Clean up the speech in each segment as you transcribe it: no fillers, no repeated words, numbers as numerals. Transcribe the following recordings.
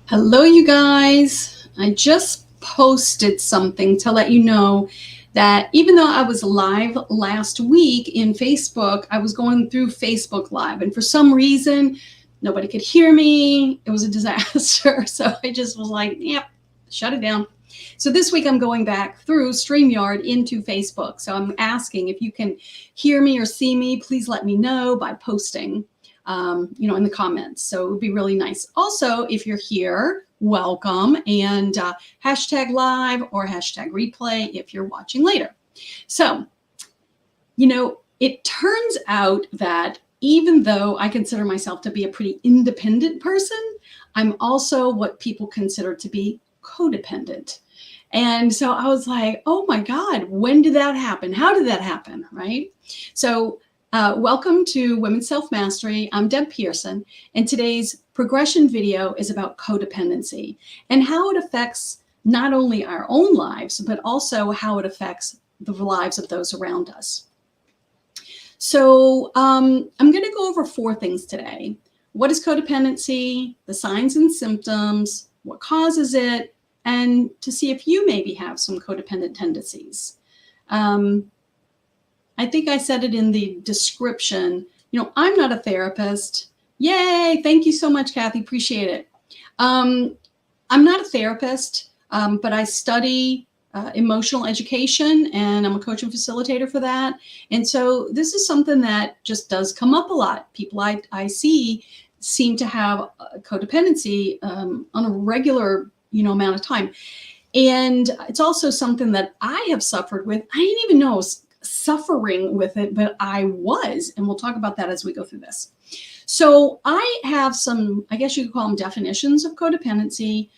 Hello, you guys. I just posted something to let you know that even though I was live last week in Facebook, I was going through Facebook Live, and for some reason, nobody could hear me. It was a disaster. So I just was like, yep, shut it down. So this week I'm going back through StreamYard into Facebook. So I'm asking if you can hear me or see me, please let me know by posting in the comments. So it would be really nice. Also, if you're here, welcome, and hashtag live or hashtag replay if you're watching later. So, it turns out that even though I consider myself to be a pretty independent person, I'm also what people consider to be codependent. And so I was like, oh my God, when did that happen? How did that happen? Right? So welcome to Women's Self-Mastery. I'm Deb Pearson, and today's progression video is about codependency and how it affects not only our own lives, but also how it affects the lives of those around us. So I'm going to go over 4 things today. What is codependency, the signs and symptoms, what causes it, and to see if you maybe have some codependent tendencies. I think I said it in the description, I'm not a therapist. Yay, thank you so much, Kathy, appreciate it. I'm not a therapist, but I study emotional education, and I'm a coach and facilitator for that. And so this is something that just does come up a lot. People I see seem to have codependency on a regular amount of time. And it's also something that I have suffered with. I didn't even know I was suffering with it, but I was, and we'll talk about that as we go through this. So I have some, I guess you could call them definitions of codependency.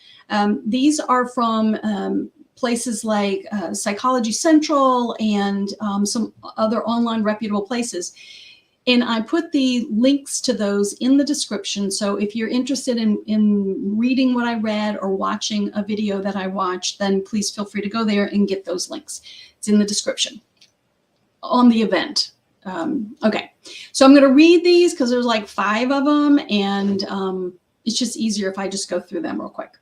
These are from places like Psychology Central and some other online reputable places. And I put the links to those in the description. So if you're interested in reading what I read or watching a video that I watched, then please feel free to go there and get those links. It's in the description on the event. Okay, so I'm going to read these because there's like 5 of them, and it's just easier if I just go through them real quick.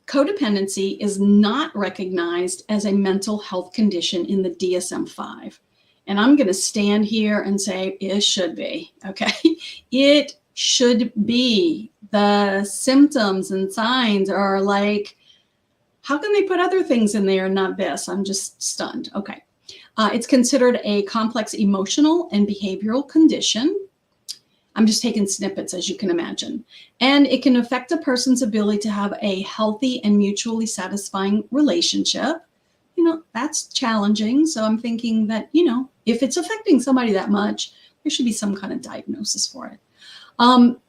Codependency is not recognized as a mental health condition in the DSM-5. And I'm going to stand here and say it should be, okay? It should be. The symptoms and signs are like, how can they put other things in there and not this? I'm just stunned. Okay. It's considered a complex emotional and behavioral condition. I'm just taking snippets, as you can imagine. And it can affect a person's ability to have a healthy and mutually satisfying relationship. That's challenging. So I'm thinking that, if it's affecting somebody that much, there should be some kind of diagnosis for it.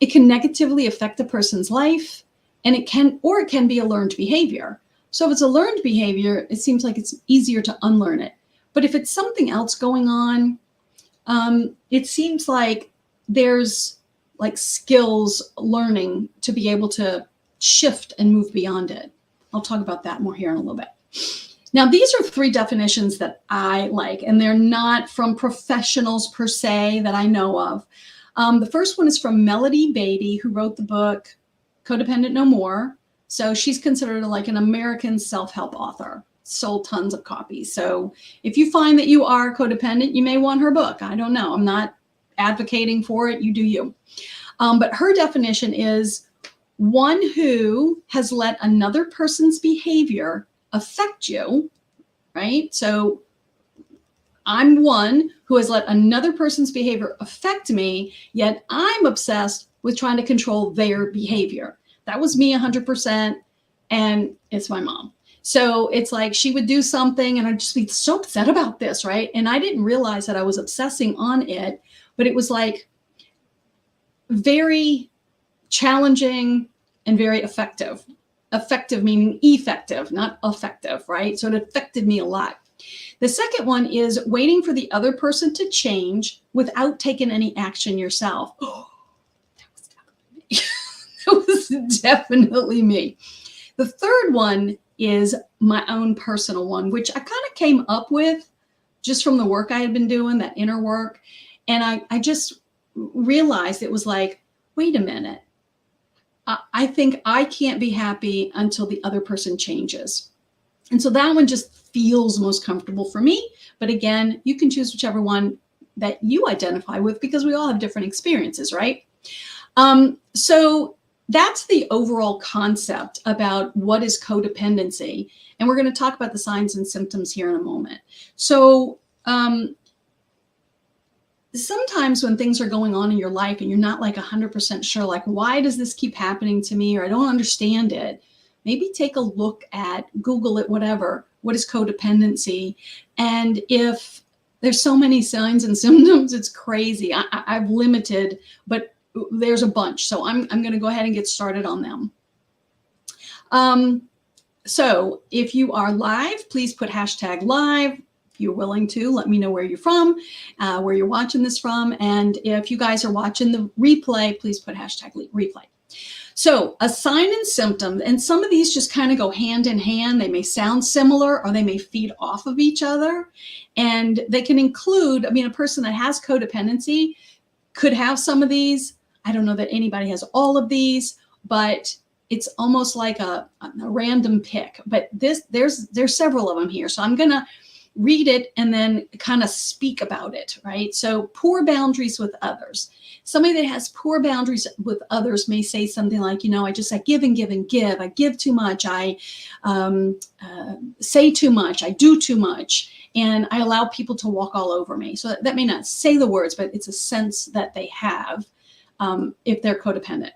It can negatively affect a person's life, and it can be a learned behavior. So if it's a learned behavior, it seems like it's easier to unlearn it. But if it's something else going on, it seems like there's like skills learning to be able to shift and move beyond it. I'll talk about that more here in a little bit. Now, these are 3 definitions that I like, and they're not from professionals per se that I know of. The first one is from Melody Beatty, who wrote the book Codependent No More. So she's considered like an American self-help author, sold tons of copies. So if you find that you are codependent, you may want her book. I don't know. I'm not advocating for it. You do you. But her definition is one who has let another person's behavior affect you, right? So I'm one who has let another person's behavior affect me, yet I'm obsessed with trying to control their behavior. That was me 100%, and it's my mom. So it's like she would do something and I'd just be so upset about this, right? And I didn't realize that I was obsessing on it, but it was like very challenging and very effective. Effective meaning effective, not effective, right? So it affected me a lot. The second one is waiting for the other person to change without taking any action yourself. Oh, that was definitely me. The third one is my own personal one, which I kind of came up with just from the work I had been doing, that inner work. And I just realized it was like, wait a minute. I think I can't be happy until the other person changes. And so that one just feels most comfortable for me. But again, you can choose whichever one that you identify with, because we all have different experiences, right? So that's the overall concept about what is codependency. And we're going to talk about the signs and symptoms here in a moment. So sometimes when things are going on in your life and you're not like 100% sure, like, why does this keep happening to me? Or I don't understand it. Maybe take a look at, Google it, whatever. What is codependency? And if there's so many signs and symptoms, it's crazy. I've limited, but there's a bunch. So I'm going to go ahead and get started on them. So if you are live, please put hashtag live. If you're willing to, let me know where you're from, where you're watching this from. And if you guys are watching the replay, please put hashtag replay. So a sign and symptom, and some of these just kind of go hand in hand. They may sound similar or they may feed off of each other. And they can include, I mean, a person that has codependency could have some of these. I don't know that anybody has all of these, but it's almost like a random pick. But there's several of them here. So I'm going to read it and then kind of speak about it, right? So poor boundaries with others. Somebody that has poor boundaries with others may say something like, I give and give and give. I give too much. I say too much. I do too much. And I allow people to walk all over me. So that may not say the words, but it's a sense that they have if they're codependent.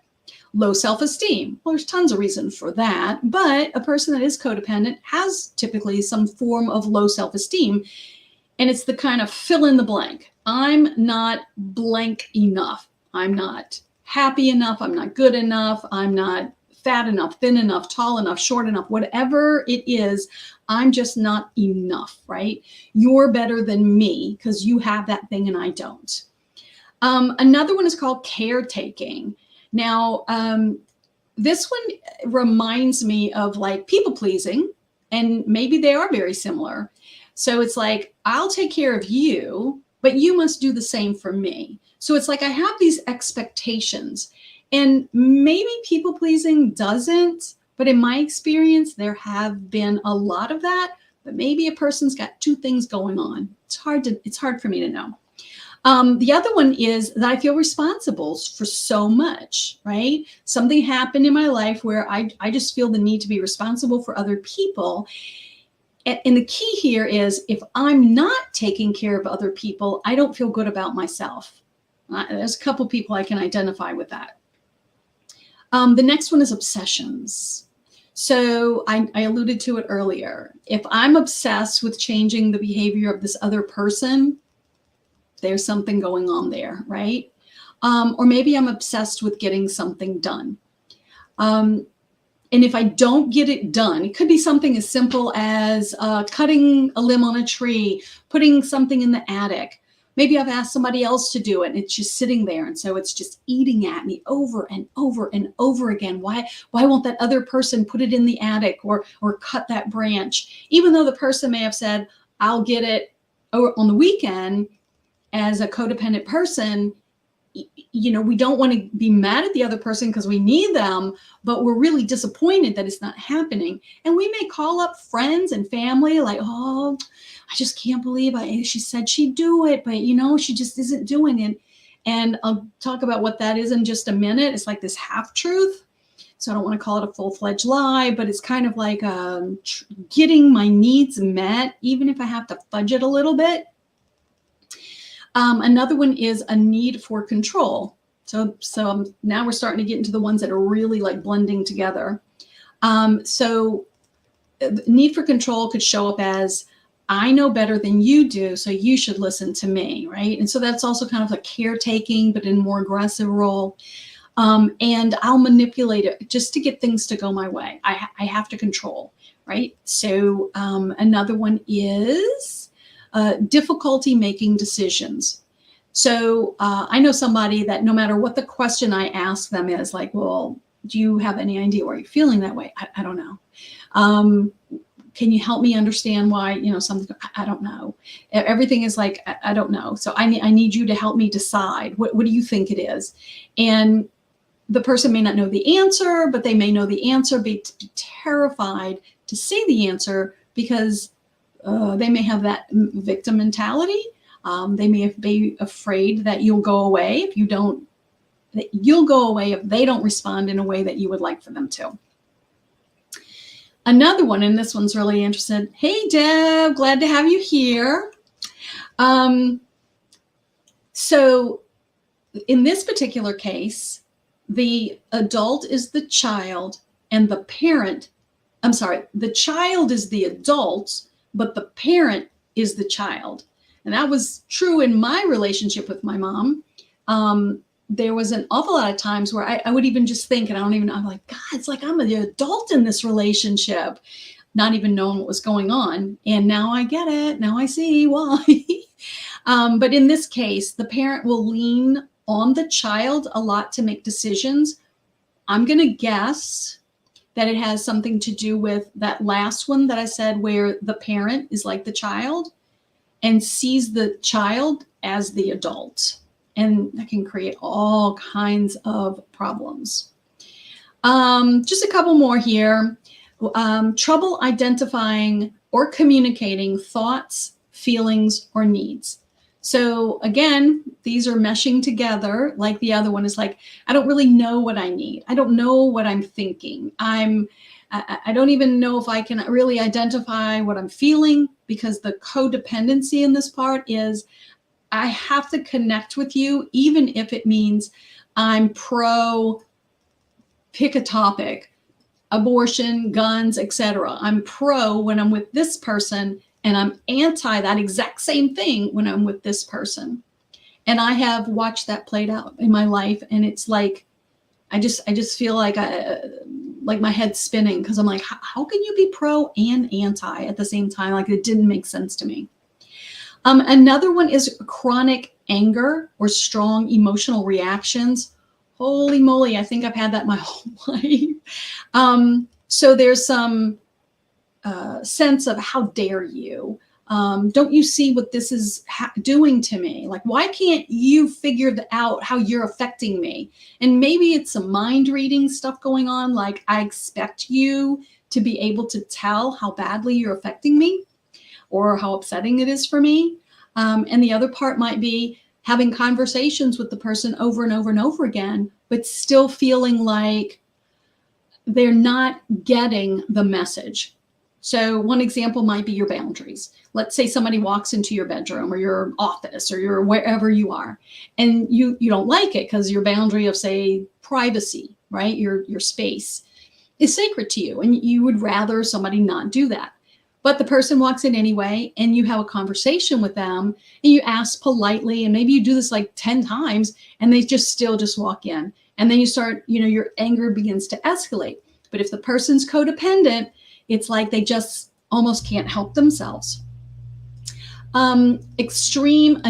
Low self-esteem. Well, there's tons of reason for that, but a person that is codependent has typically some form of low self-esteem, and it's the kind of fill in the blank. I'm not blank enough. I'm not happy enough. I'm not good enough. I'm not fat enough, thin enough, tall enough, short enough, whatever it is, I'm just not enough, right? You're better than me because you have that thing and I don't. Another one is called caretaking. Now, this one reminds me of like people pleasing, and maybe they are very similar. So it's like, I'll take care of you, but you must do the same for me. So it's like I have these expectations, and maybe people pleasing doesn't, but in my experience, there have been a lot of that, but maybe a person's got two things going on. It's hard for me to know. The other one is that I feel responsible for so much, right? Something happened in my life where I just feel the need to be responsible for other people. And the key here is if I'm not taking care of other people, I don't feel good about myself. There's a couple people I can identify with that. The next one is obsessions. So I alluded to it earlier. If I'm obsessed with changing the behavior of this other person, there's something going on there, right? Or maybe I'm obsessed with getting something done. And if I don't get it done, it could be something as simple as cutting a limb on a tree, putting something in the attic. Maybe I've asked somebody else to do it and it's just sitting there. And so it's just eating at me over and over and over again. Why won't that other person put it in the attic or cut that branch? Even though the person may have said, I'll get it on the weekend. As a codependent person, we don't want to be mad at the other person because we need them, but we're really disappointed that it's not happening. And we may call up friends and family like, oh, I just can't believe she said she'd do it, but she just isn't doing it. And I'll talk about what that is in just a minute. It's like this half truth. So I don't want to call it a full-fledged lie, but it's kind of like getting my needs met, even if I have to fudge it a little bit. Another one is a need for control. So now we're starting to get into the ones that are really like blending together. So the need for control could show up as, I know better than you do, so you should listen to me, right? And so that's also kind of like caretaking, but in a more aggressive role. And I'll manipulate it just to get things to go my way. I have to control, right? So another one is difficulty making decisions. So I know somebody that no matter what the question I ask them is like, well, do you have any idea why you're feeling that way? I don't know. can you help me understand why, something, I don't know. Everything is like, I don't know. So I need you to help me decide. What do you think it is? And the person may not know the answer, but they may know the answer, be terrified to say the answer because they may have that victim mentality. They may be afraid that you'll go away if you don't, that you'll go away if they don't respond in a way that you would like for them to. Another one, and this one's really interesting. Hey, Deb, glad to have you here. So in this particular case, the adult is the child and the parent, the child is the adult, but the parent is the child. And that was true in my relationship with my mom. There was an awful lot of times where I would even just think, and I don't even know, I'm like, God, it's like I'm the adult in this relationship, not even knowing what was going on. And now I get it. Now I see why. But in this case, the parent will lean on the child a lot to make decisions. I'm going to guess that it has something to do with that last one that I said, where the parent is like the child and sees the child as the adult. And that can create all kinds of problems. Just a couple more here. Trouble identifying or communicating thoughts, feelings, or needs. So again, these are meshing together. Like the other one is like, I don't really know what I need. I don't know what I'm thinking. I don't even know if I can really identify what I'm feeling, because the codependency in this part is I have to connect with you, even if it means I'm pro, pick a topic, abortion, guns, etc. I'm pro when I'm with this person, and I'm anti that exact same thing when I'm with this person. And I have watched that played out in my life, and it's like I just feel like my head's spinning, because I'm like, how can you be pro and anti at the same time? Like, it didn't make sense to me. Another one is chronic anger or strong emotional reactions. Holy moly, I think I've had that my whole life. So there's some sense of, how dare you? Don't you see what this is doing to me? Like, why can't you figure out how you're affecting me? And maybe it's some mind reading stuff going on. Like, I expect you to be able to tell how badly you're affecting me, or how upsetting it is for me. And the other part might be having conversations with the person over and over and over again, but still feeling like they're not getting the message. So one example might be your boundaries. Let's say somebody walks into your bedroom or your office or your wherever you are, and you don't like it because your boundary of, say, privacy, right? Your space is sacred to you, and you would rather somebody not do that. But the person walks in anyway, and you have a conversation with them, and you ask politely, and maybe you do this like 10 times, and they still walk in. And then you start, your anger begins to escalate. But if the person's codependent, it's like they just almost can't help themselves. An extreme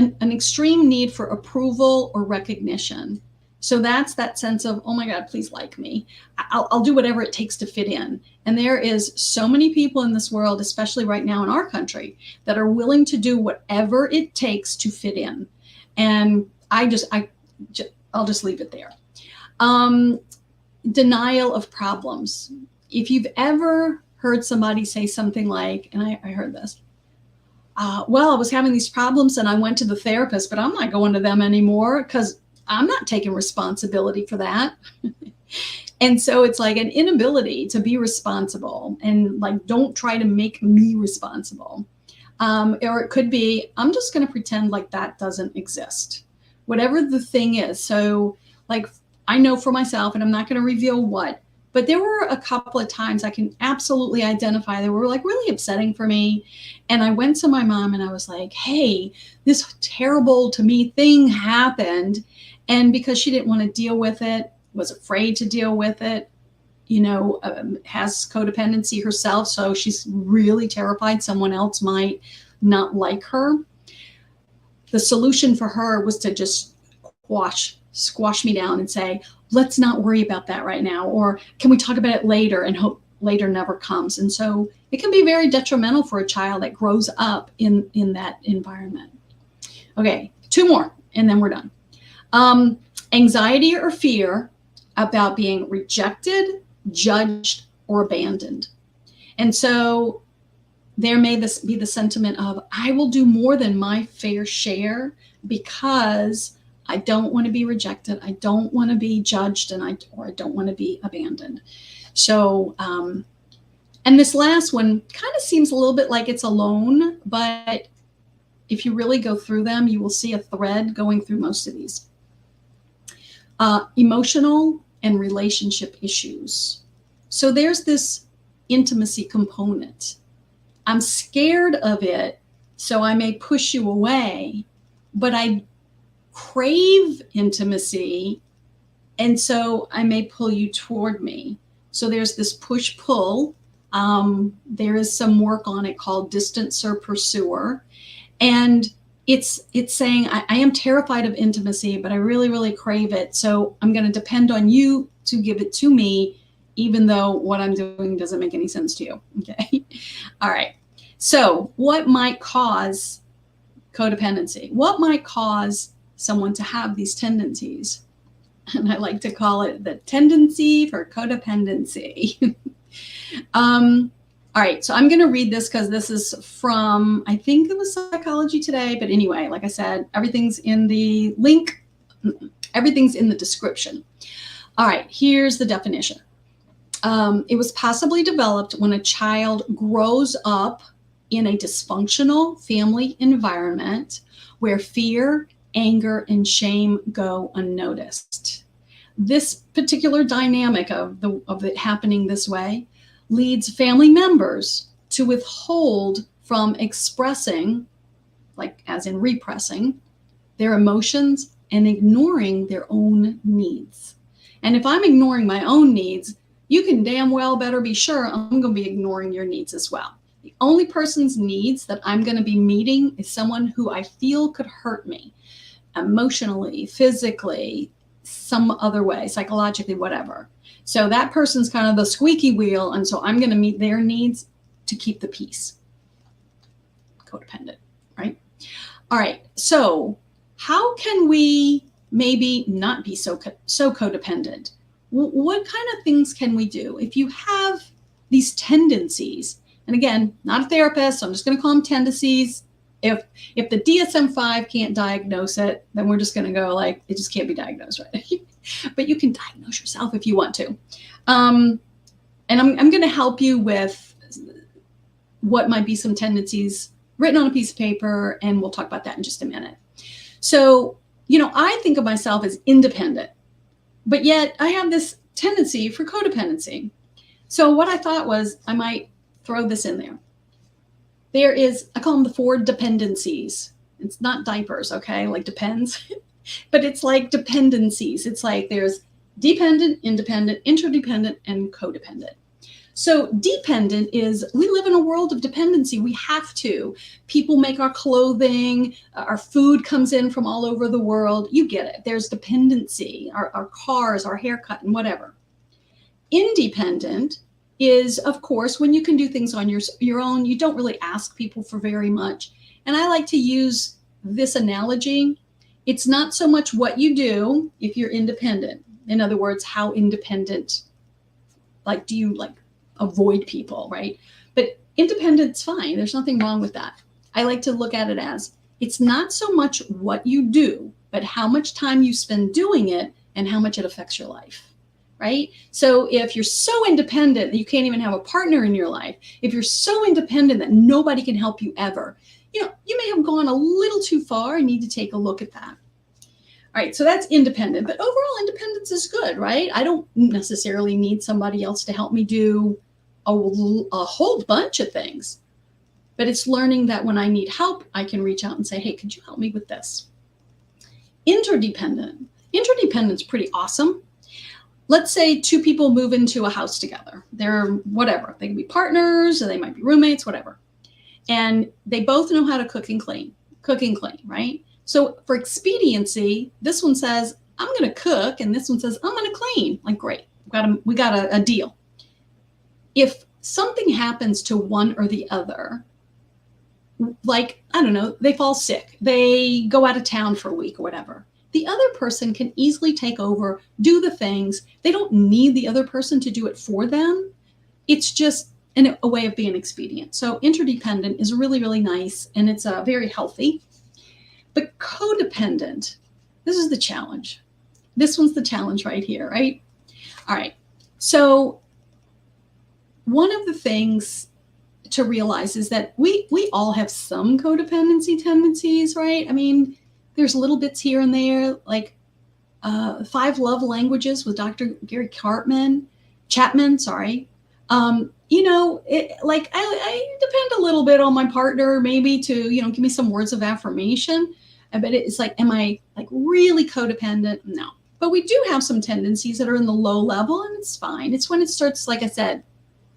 need for approval or recognition. So that's that sense of, oh my God, please like me. I'll do whatever it takes to fit in. And there is so many people in this world, especially right now in our country, that are willing to do whatever it takes to fit in. And I'll just leave it there. Denial of problems. If you've ever heard somebody say something like, and I heard this, well, I was having these problems and I went to the therapist, but I'm not going to them anymore because I'm not taking responsibility for that. And so it's like an inability to be responsible, and like, don't try to make me responsible. Or it could be, I'm just going to pretend like that doesn't exist, whatever the thing is. So like, I know for myself, and I'm not going to reveal what, but there were a couple of times I can absolutely identify that were like really upsetting for me. And I went to my mom and I was like, hey, this terrible to me thing happened. And because she didn't want to deal with it, was afraid to deal with it, has codependency herself. So she's really terrified someone else might not like her. The solution for her was to just squash me down and say, let's not worry about that right now. Or can we talk about it later? And hope later never comes. And so It can be very detrimental for a child that grows up in that environment. Okay, 2 more, and then we're done. Anxiety or fear about being rejected, judged, or abandoned. And so there may be the sentiment of, I will do more than my fair share because I don't want to be rejected. I don't want to be judged, or I don't want to be abandoned. So, and this last one kind of seems a little bit like it's alone, but if you really go through them, you will see a thread going through most of these. Emotional and relationship issues. So there's this intimacy component. I'm scared of it, so I may push you away, but I crave intimacy, and so I may pull you toward me. So there's this push-pull. There is some work on it called distancer pursuer. And it's saying, I am terrified of intimacy, but I really, really crave it. So I'm going to depend on you to give it to me, even though what I'm doing doesn't make any sense to you. Okay. All right. So what might cause codependency? What might cause someone to have these tendencies? And I like to call it the tendency for codependency. All right, so I'm going to read this because this is from, I think it was Psychology Today, but anyway, like I said, everything's in the link, everything's in the description. All right, here's the definition. It was possibly developed when a child grows up in a dysfunctional family environment where fear, anger, and shame go unnoticed. This particular dynamic of it happening this way leads family members to withhold from expressing, like as in repressing, their emotions and ignoring their own needs. And if I'm ignoring my own needs, you can damn well better be sure I'm going to be ignoring your needs as well. The only person's needs that I'm going to be meeting is someone who I feel could hurt me emotionally, physically, some other way, psychologically, whatever. So that person's kind of the squeaky wheel, and so I'm going to meet their needs to keep the peace. Codependent, right? All right, so how can we maybe not be so codependent? What kind of things can we do if you have these tendencies? And again, not a therapist, so I'm just going to call them tendencies. If the DSM-5 can't diagnose it, then we're just going to go like, it just can't be diagnosed, right? But you can diagnose yourself if you want to. And I'm going to help you with what might be some tendencies written on a piece of paper, and we'll talk about that in just a minute. So, I think of myself as independent, but yet I have this tendency for codependency. So what I thought was I might throw this in there. There is, I call them the 4 dependencies. It's not diapers, okay? Like depends, but it's like dependencies. It's like there's dependent, independent, interdependent, and codependent. So dependent is we live in a world of dependency. We have to. People make our clothing, our food comes in from all over the world. You get it. There's dependency, our cars, our haircut, and whatever. Independent is, of course, when you can do things on your own. You don't really ask people for very much. And I like to use this analogy. It's not so much what you do if you're independent. In other words, how independent, like, do you like avoid people, right? But independent's fine. There's nothing wrong with that. I like to look at it as it's not so much what you do, but how much time you spend doing it and how much it affects your life. Right? So if you're so independent that you can't even have a partner in your life, if you're so independent that nobody can help you ever, you may have gone a little too far and need to take a look at that. All right, so that's independent, but overall independence is good, right? I don't necessarily need somebody else to help me do a whole bunch of things, but it's learning that when I need help, I can reach out and say, hey, could you help me with this? Interdependent. Interdependent's pretty awesome. Let's say 2 people move into a house together. They're whatever. They can be partners, or they might be roommates, whatever. And they both know how to cook and clean, right? So for expediency, this one says, I'm going to cook, and this one says, I'm going to clean. Like, great. We got a deal. If something happens to one or the other, like, I don't know, they fall sick, they go out of town for a week or whatever, the other person can easily take over, do the things. They don't need the other person to do it for them. It's just a way of being expedient. So interdependent is really, really nice, and it's very healthy. But codependent, this is the challenge. This one's the challenge right here, right? All right. So one of the things to realize is that we all have some codependency tendencies, right? I mean, there's little bits here and there, like 5 Love Languages with Dr. Gary Chapman, sorry. You know, like I depend a little bit on my partner, maybe to, you know, give me some words of affirmation. But it's like, am I like really codependent? No. But we do have some tendencies that are in the low level, and it's fine. It's when it starts, like I said,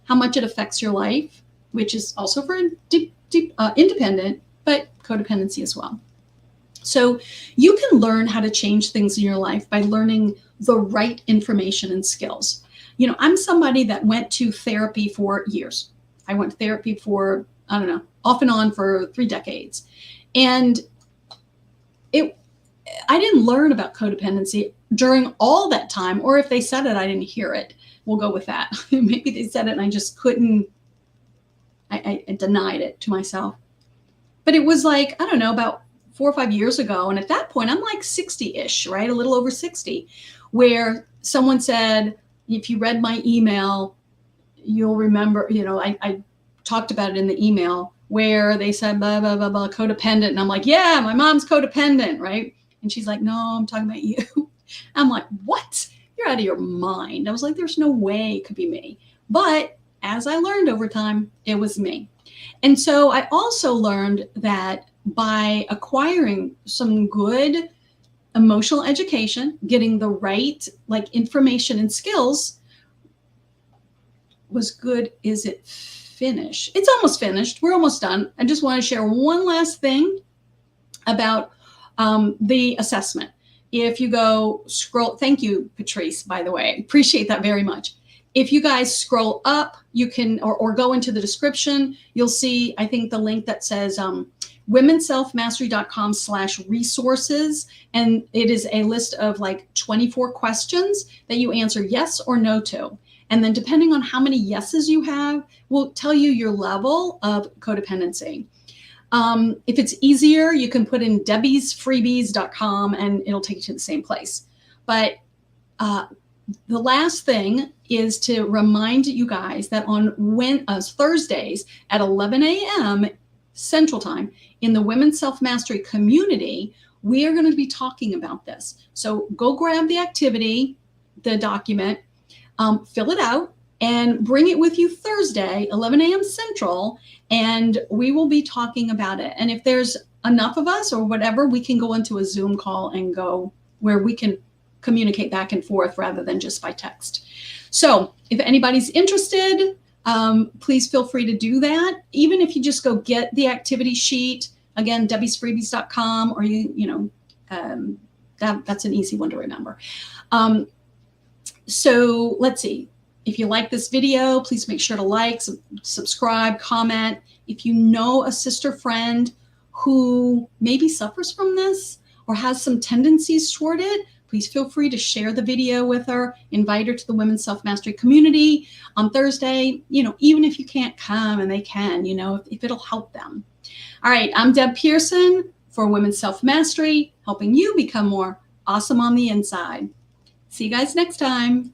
how much it affects your life, which is also for independent, but codependency as well. So you can learn how to change things in your life by learning the right information and skills. You know, I'm somebody that went to therapy for years. I went to therapy for, I don't know, off and on for 3 decades. And I didn't learn about codependency during all that time, or if they said it, I didn't hear it. We'll go with that. Maybe they said it and I just couldn't, I denied it to myself. But it was like, I don't know, about 4 or 5 years ago. And at that point, I'm like 60-ish, right? A little over 60, where someone said, if you read my email, you'll remember, you know, I talked about it in the email where they said, blah, blah, blah, blah, codependent. And I'm like, yeah, my mom's codependent, right? And she's like, no, I'm talking about you. I'm like, what? You're out of your mind. I was like, there's no way it could be me. But as I learned over time, it was me. And so I also learned that by acquiring some good emotional education, getting the right like information and skills, was good. Is it finished? It's almost finished. We're almost done. I just want to share one last thing about the assessment. If you go scroll, thank you, Patrice, by the way, appreciate that very much. If you guys scroll up, you can, or go into the description, you'll see, I think, the link that says womenselfmastery.com/resources. And it is a list of like 24 questions that you answer yes or no to. And then depending on how many yeses you have, will tell you your level of codependency. If it's easier, you can put in debbiesfreebies.com and it'll take you to the same place. But the last thing is to remind you guys that on Thursdays at 11 a.m. Central Time in the Women's Self-Mastery community, we are going to be talking about this. So go grab the activity, the document, fill it out, and bring it with you Thursday, 11 a.m. Central, and we will be talking about it. And if there's enough of us or whatever, we can go into a Zoom call and go where we can communicate back and forth rather than just by text. So if anybody's interested, please feel free to do that. Even if you just go get the activity sheet, again, debbiesfreebies.com, or that's an easy one to remember. So let's see. If you like this video, please make sure to like, subscribe, comment. If you know a sister friend who maybe suffers from this or has some tendencies toward it, please feel free to share the video with her, invite her to the Women's Self-Mastery community on Thursday, you know, even if you can't come and they can, you know, if it'll help them. All right, I'm Deb Pearson for Women's Self-Mastery, helping you become more awesome on the inside. See you guys next time.